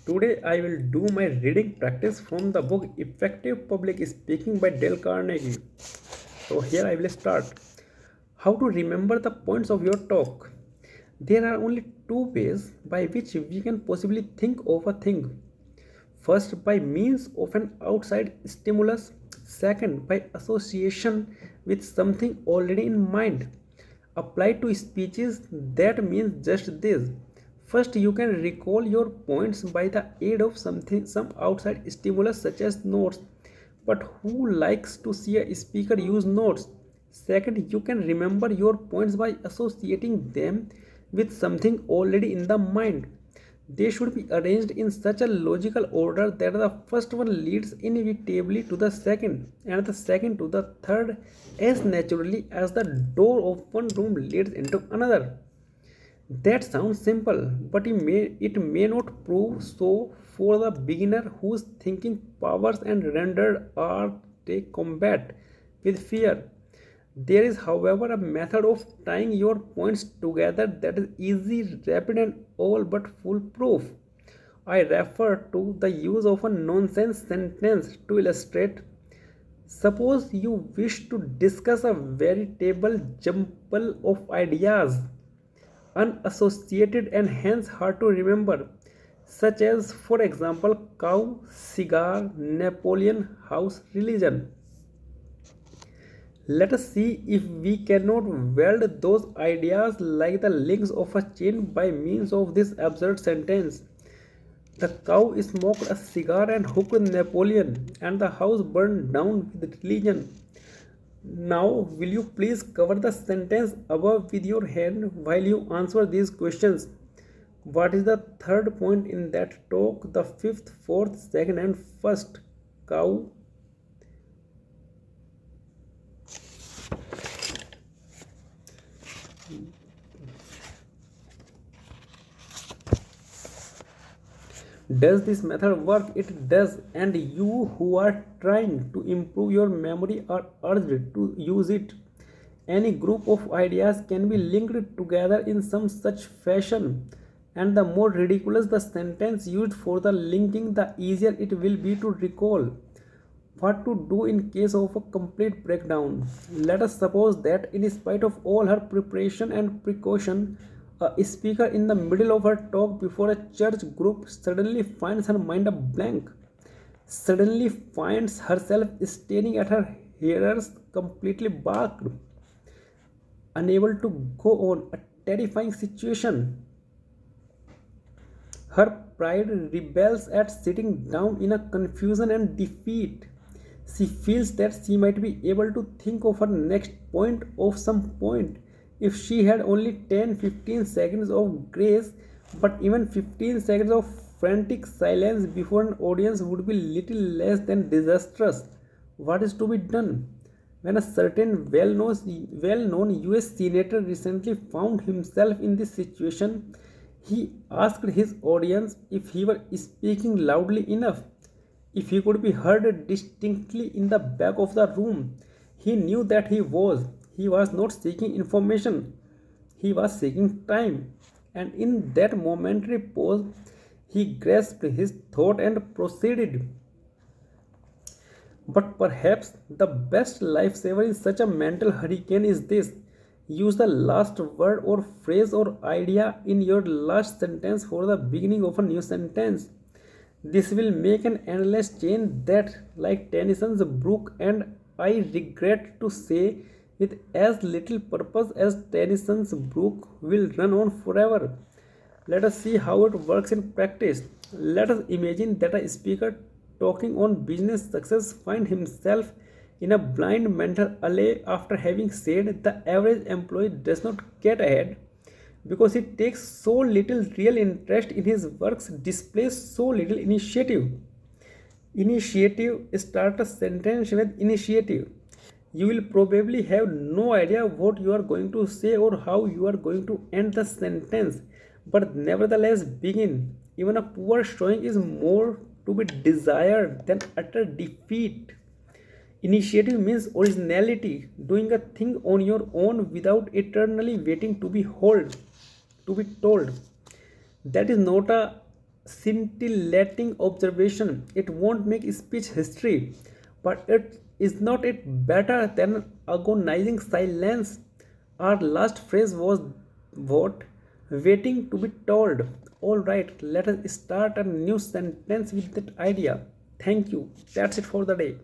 Today I will do my reading practice from the book Effective Public Speaking by Dale Carnegie. So here I will start. How to remember the points of your talk. There are only two ways by which we can possibly think of a thing. First, by means of an outside stimulus. Second, by association with something already in mind. Applied to speeches, that means just this. First, you can recall your points by the aid of some outside stimulus such as notes. But who likes to see a speaker use notes? Second, you can remember your points by associating them with something already in the mind. They should be arranged in such a logical order that the first one leads inevitably to the second, and the second to the third, as naturally as the door of one room leads into another. That sounds simple, but it may not prove so for the beginner whose thinking powers and rendered are take combat with fear. There is, however, a method of tying your points together that is easy, rapid, and all but foolproof. I refer to the use of a nonsense sentence to illustrate. Suppose you wish to discuss a veritable jumble of ideas, unassociated and hence hard to remember, such as, for example, cow, cigar, Napoleon, house, religion. Let us see if we cannot weld those ideas like the links of a chain by means of this absurd sentence. The cow smoked a cigar and hooked Napoleon, and the house burned down with religion. Now, will you please cover the sentence above with your hand while you answer these questions? What is the third point in that talk? The fifth, fourth, second, and first? Cow. Does this method work? It does, and you who are trying to improve your memory are urged to use it. Any group of ideas can be linked together in some such fashion, and the more ridiculous the sentence used for the linking, the easier it will be to recall. What to do in case of a complete breakdown? Let us suppose that, in spite of all her preparation and precaution, a speaker in the middle of her talk before a church group suddenly finds her mind a blank, suddenly finds herself staring at her hearers completely balked, unable to go on. A terrifying situation. Her pride rebels at sitting down in a confusion and defeat. She feels that she might be able to think of her next point of some point if she had only 10-15 seconds of grace, but even 15 seconds of frantic silence before an audience would be little less than disastrous. What is to be done? When a certain well-known US senator recently found himself in this situation, he asked his audience if he were speaking loudly enough, if he could be heard distinctly in the back of the room. He knew that he was. He was not seeking information, he was seeking time. And in that momentary pause, he grasped his thought and proceeded. But perhaps the best lifesaver in such a mental hurricane is this: use the last word or phrase or idea in your last sentence for the beginning of a new sentence. This will make an endless chain that, like Tennyson's brook, and I regret to say, with as little purpose as Tennyson's brook, will run on forever. Let us see how it works in practice. Let us imagine that a speaker talking on business success finds himself in a blind mental alley after having said the average employee does not get ahead because he takes so little real interest in his works, displays so little initiative. Initiative, start a sentence with initiative. You will probably have no idea what you are going to say or how you are going to end the sentence, but nevertheless begin. Even a poor showing is more to be desired than utter defeat. Initiative means originality, doing a thing on your own without eternally waiting to be told. That is not a scintillating observation. It won't make speech history, but it is not it better than agonizing silence. Our last phrase was what? Waiting to be told. Alright, let us start a new sentence with that idea. Thank you. That's it for the day.